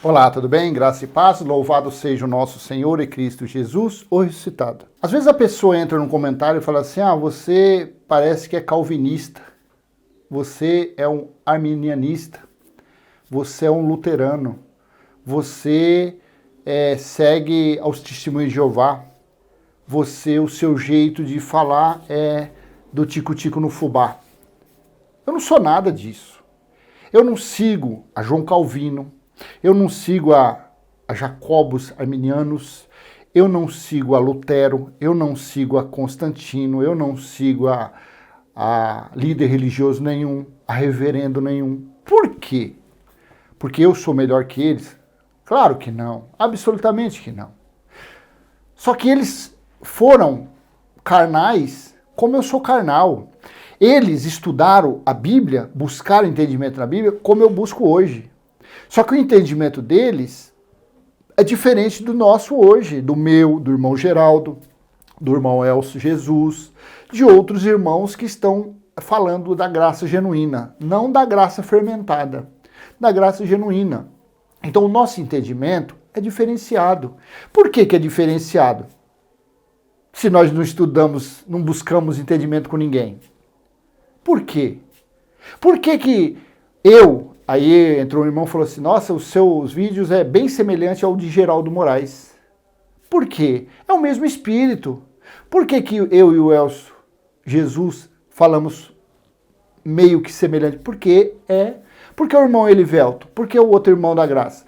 Olá, tudo bem? Graça e paz, louvado seja o nosso Senhor e Cristo Jesus, o ressuscitado. Às vezes a pessoa entra num comentário e fala assim, você parece que é calvinista, você é um arminianista, você é um luterano, você segue aos testemunhos de Jeová, o seu jeito de falar é do tico-tico no fubá. Eu não sou nada disso. Eu não sigo a João Calvino, eu não sigo a Jacobus arminianos, eu não sigo a Lutero, eu não sigo a Constantino, eu não sigo a líder religioso nenhum, a reverendo nenhum. Por quê? Porque eu sou melhor que eles? Claro que não, absolutamente que não. Só que eles foram carnais como eu sou carnal. Eles estudaram a Bíblia, buscaram entendimento na Bíblia como eu busco hoje. Só que o entendimento deles é diferente do nosso hoje, do meu, do irmão Geraldo, do irmão Elcio Jesus, de outros irmãos que estão falando da graça genuína, não da graça fermentada, da graça genuína. Então o nosso entendimento é diferenciado. Por que é diferenciado? Se nós não estudamos, não buscamos entendimento com ninguém. Por quê? Por que aí entrou um irmão e falou assim, nossa, os seus vídeos é bem semelhante ao de Geraldo Moraes. Por quê? É o mesmo espírito. Por que eu e o Elcio Jesus falamos meio que semelhante? Porque o irmão Elivelto, porque o outro irmão da graça.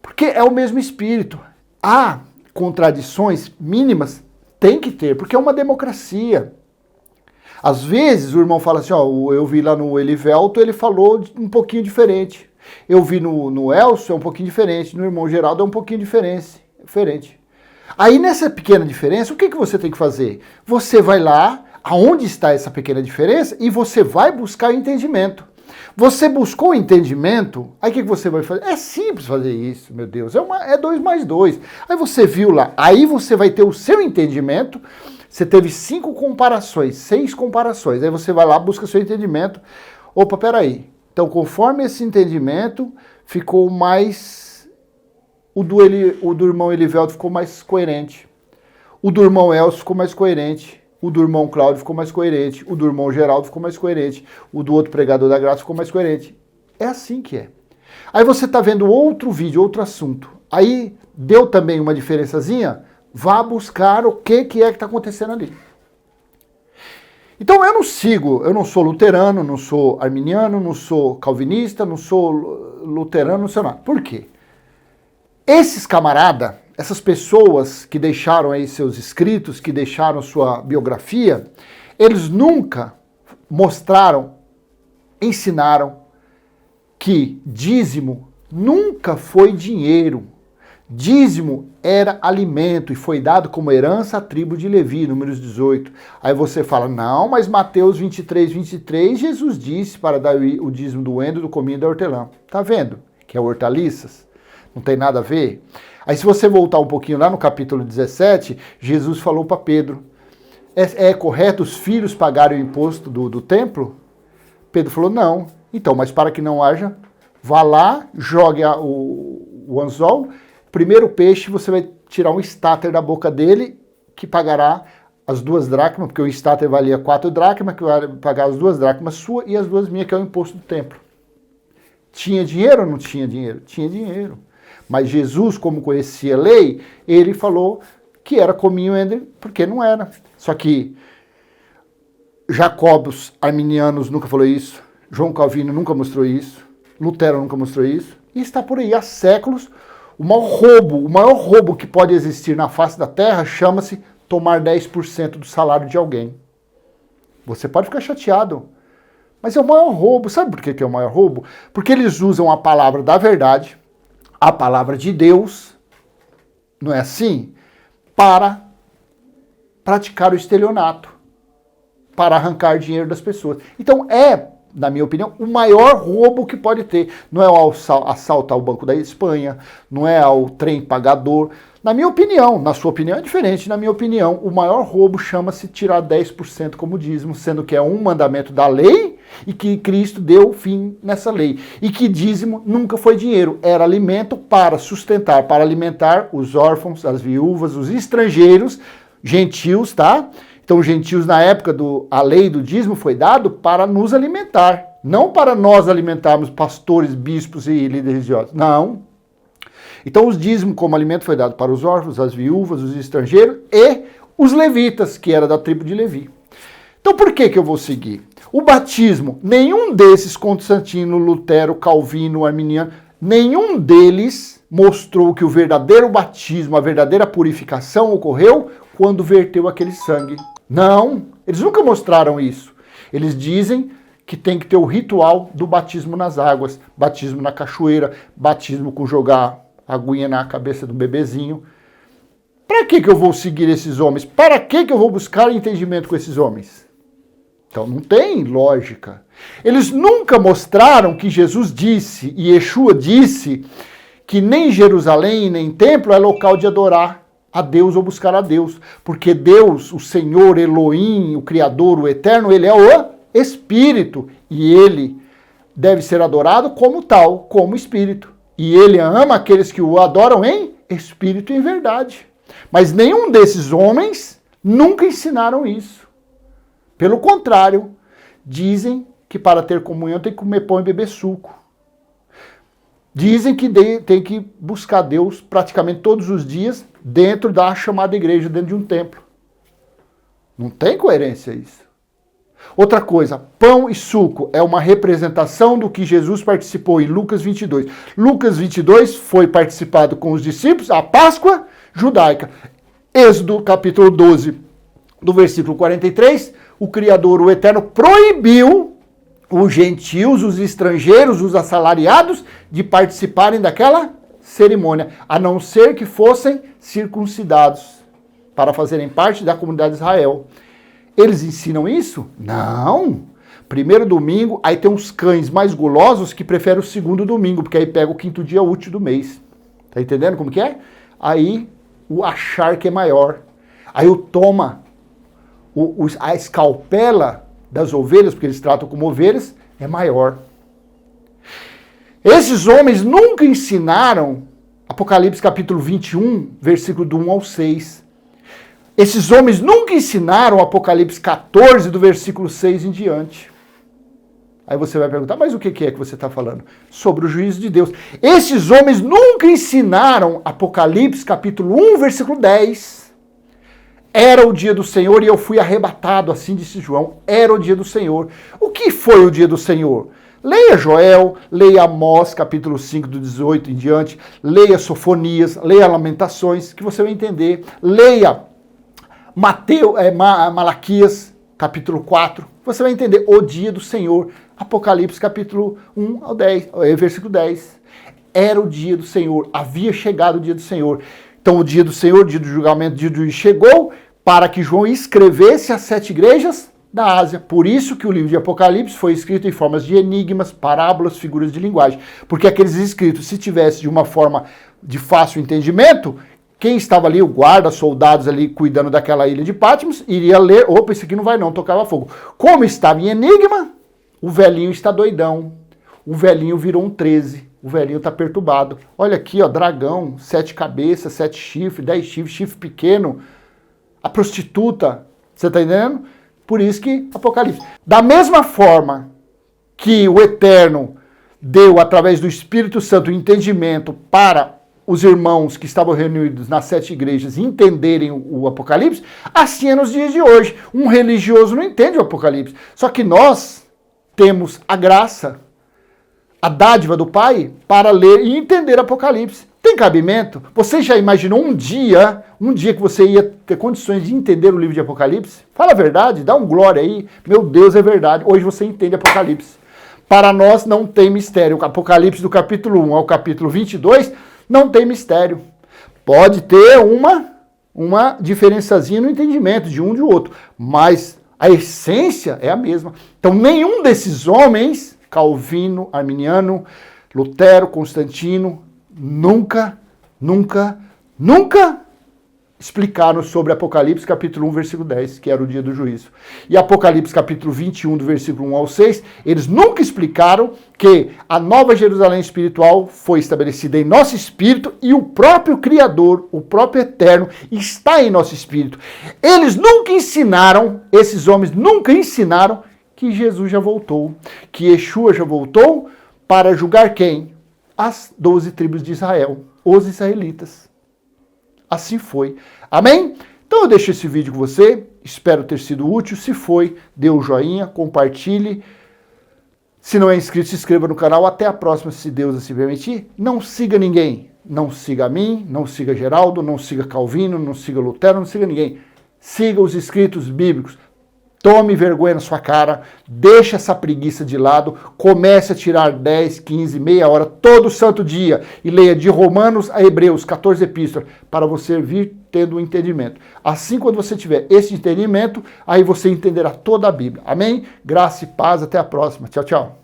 Porque é o mesmo espírito. Há contradições mínimas, tem que ter, porque é uma democracia. Às vezes o irmão fala assim, eu vi lá no Elivelto, ele falou um pouquinho diferente. Eu vi no Elcio, é um pouquinho diferente. No irmão Geraldo é um pouquinho diferente. Aí nessa pequena diferença, o que você tem que fazer? Você vai lá, aonde está essa pequena diferença, e você vai buscar o entendimento. Você buscou o entendimento, aí o que você vai fazer? É simples fazer isso, meu Deus, é 2 mais 2. Aí você viu lá, aí você vai ter o seu entendimento. Você teve 5 comparações, 6 comparações. Aí você vai lá, busca seu entendimento. Opa, peraí. Então, conforme esse entendimento, ficou mais... O do irmão Elivelto ficou mais coerente. O do irmão Elcio ficou mais coerente. O do irmão Cláudio ficou mais coerente. O do irmão Geraldo ficou mais coerente. O do outro pregador da graça ficou mais coerente. É assim que é. Aí você está vendo outro vídeo, outro assunto. Aí deu também uma diferençazinha... Vá buscar o que está acontecendo ali. Então eu não sou luterano, não sou arminiano, não sou calvinista, não sou luterano, não sei nada. Por quê? Esses camaradas, essas pessoas que deixaram aí seus escritos, que deixaram sua biografia, eles nunca mostraram, ensinaram que dízimo nunca foi dinheiro. Dízimo era alimento e foi dado como herança à tribo de Levi, Números 18. Aí você fala, não, mas Mateus 23, Jesus disse para dar o dízimo do endro, do cominho e da hortelã. Tá vendo? Que é hortaliças. Não tem nada a ver. Aí se você voltar um pouquinho lá no capítulo 17, Jesus falou para Pedro, é correto os filhos pagarem o imposto do templo? Pedro falou, não. Então, mas para que não haja, vá lá, jogue o anzol. Primeiro peixe, você vai tirar um estáter da boca dele, que pagará as 2 dracmas, porque o estáter valia 4 dracmas, que vai pagar as 2 dracmas sua e as 2 minhas, que é o imposto do templo. Tinha dinheiro ou não tinha dinheiro? Tinha dinheiro. Mas Jesus, como conhecia a lei, ele falou que era cominho, porque não era. Só que Jacobus arminianos nunca falou isso, João Calvino nunca mostrou isso, Lutero nunca mostrou isso, e está por aí há séculos. O maior roubo que pode existir na face da terra chama-se tomar 10% do salário de alguém. Você pode ficar chateado, mas é o maior roubo. Sabe por que é o maior roubo? Porque eles usam a palavra da verdade, a palavra de Deus, não é assim? Para praticar o estelionato, para arrancar dinheiro das pessoas. Então na minha opinião, o maior roubo que pode ter. Não é o assalto ao Banco da Espanha, não é ao trem pagador. Na minha opinião, na sua opinião é diferente, na minha opinião, o maior roubo chama-se tirar 10% como dízimo, sendo que é um mandamento da lei e que Cristo deu fim nessa lei. E que dízimo nunca foi dinheiro, era alimento para sustentar, para alimentar os órfãos, as viúvas, os estrangeiros, gentios, tá? Então, gentios na época a lei do dízimo foi dado para nos alimentar, não para nós alimentarmos pastores, bispos e líderes religiosos, não. Então, os dízimos como alimento foi dado para os órfãos, as viúvas, os estrangeiros e os levitas, que era da tribo de Levi. Então, por que eu vou seguir? O batismo, nenhum desses, Constantino, Lutero, Calvino, Arminiano, nenhum deles mostrou que o verdadeiro batismo, a verdadeira purificação ocorreu quando verteu aquele sangue. Não, eles nunca mostraram isso. Eles dizem que tem que ter o ritual do batismo nas águas, batismo na cachoeira, batismo com jogar aguinha na cabeça do bebezinho. Para que eu vou seguir esses homens? Para que eu vou buscar entendimento com esses homens? Então não tem lógica. Eles nunca mostraram que Jesus disse, e Yeshua disse, que nem Jerusalém, nem templo é local de adorar a Deus ou buscar a Deus. Porque Deus, o Senhor, Elohim, o Criador, o Eterno, ele é o Espírito. E ele deve ser adorado como tal, como Espírito. E ele ama aqueles que o adoram em Espírito e em verdade. Mas nenhum desses homens nunca ensinaram isso. Pelo contrário, dizem que para ter comunhão tem que comer pão e beber suco. Dizem que tem que buscar Deus praticamente todos os dias dentro da chamada igreja, dentro de um templo. Não tem coerência isso. Outra coisa, pão e suco é uma representação do que Jesus participou em Lucas 22. Lucas 22 foi participado com os discípulos, a Páscoa judaica. Êxodo capítulo 12, do versículo 43, o Criador, o Eterno, proibiu os gentios, os estrangeiros, os assalariados, de participarem daquela cerimônia, a não ser que fossem circuncidados, para fazerem parte da comunidade de Israel. Eles ensinam isso? Não. Primeiro domingo, aí tem uns cães mais gulosos que preferem o segundo domingo, porque aí pega o quinto dia útil do mês. Tá entendendo como que é? Aí o achar que é maior. Aí o toma, a escalpela das ovelhas, porque eles tratam como ovelhas, é maior. Esses homens nunca ensinaram Apocalipse capítulo 21, versículo do 1 ao 6. Esses homens nunca ensinaram Apocalipse 14, do versículo 6 em diante. Aí você vai perguntar, mas o que é que você está falando? Sobre o juízo de Deus. Esses homens nunca ensinaram Apocalipse capítulo 1, versículo 10. Era o dia do Senhor e eu fui arrebatado, assim disse João. Era o dia do Senhor. O que foi o dia do Senhor? Leia Joel, leia Amós, capítulo 5, do 18 em diante. Leia Sofonias, leia Lamentações, que você vai entender. Leia Malaquias, capítulo 4. Você vai entender o dia do Senhor. Apocalipse, capítulo 1 ao 10, versículo 10. Era o dia do Senhor. Havia chegado o dia do Senhor. Então o dia do Senhor, o dia do julgamento, o dia do juízo chegou para que João escrevesse as 7 igrejas da Ásia. Por isso que o livro de Apocalipse foi escrito em formas de enigmas, parábolas, figuras de linguagem. Porque aqueles escritos, se tivesse de uma forma de fácil entendimento, quem estava ali, o guarda, soldados ali cuidando daquela ilha de Patmos, iria ler, opa, isso aqui não vai não, tocava fogo. Como estava em enigma, o velhinho está doidão. O velhinho virou um 13. O velhinho está perturbado. Olha aqui, ó, dragão, 7 cabeças, 7 chifres, 10 chifres, chifre pequeno. A prostituta, você está entendendo? Por isso que Apocalipse. Da mesma forma que o Eterno deu, através do Espírito Santo, entendimento para os irmãos que estavam reunidos nas 7 igrejas entenderem o Apocalipse, assim é nos dias de hoje. Um religioso não entende o Apocalipse. Só que nós temos a graça, a dádiva do Pai, para ler e entender Apocalipse. Tem cabimento? Você já imaginou um dia que você ia ter condições de entender o livro de Apocalipse? Fala a verdade, dá um glória aí. Meu Deus, é verdade. Hoje você entende Apocalipse. Para nós não tem mistério. O Apocalipse do capítulo 1 ao capítulo 22 não tem mistério. Pode ter uma diferençazinha no entendimento de um e de outro, mas a essência é a mesma. Então nenhum desses homens, Calvino, Arminiano, Lutero, Constantino, nunca explicaram sobre Apocalipse capítulo 1, versículo 10, que era o dia do juízo. E Apocalipse capítulo 21, do versículo 1 ao 6, eles nunca explicaram que a Nova Jerusalém espiritual foi estabelecida em nosso espírito e o próprio Criador, o próprio Eterno, está em nosso espírito. Eles nunca ensinaram, esses homens nunca ensinaram que Jesus já voltou, que Yeshua já voltou para julgar quem? As 12 tribos de Israel, os israelitas. Assim foi. Amém? Então eu deixo esse vídeo com você, espero ter sido útil. Se foi, dê um joinha, compartilhe. Se não é inscrito, se inscreva no canal. Até a próxima, se Deus assim permitir. Não siga ninguém. Não siga a mim, não siga Geraldo, não siga Calvino, não siga Lutero, não siga ninguém. Siga os escritos bíblicos. Tome vergonha na sua cara, deixa essa preguiça de lado, comece a tirar 10, 15, meia hora, todo santo dia, e leia de Romanos a Hebreus, 14 epístolas, para você vir tendo um entendimento. Assim, quando você tiver esse entendimento, aí você entenderá toda a Bíblia. Amém? Graça e paz, até a próxima. Tchau, tchau.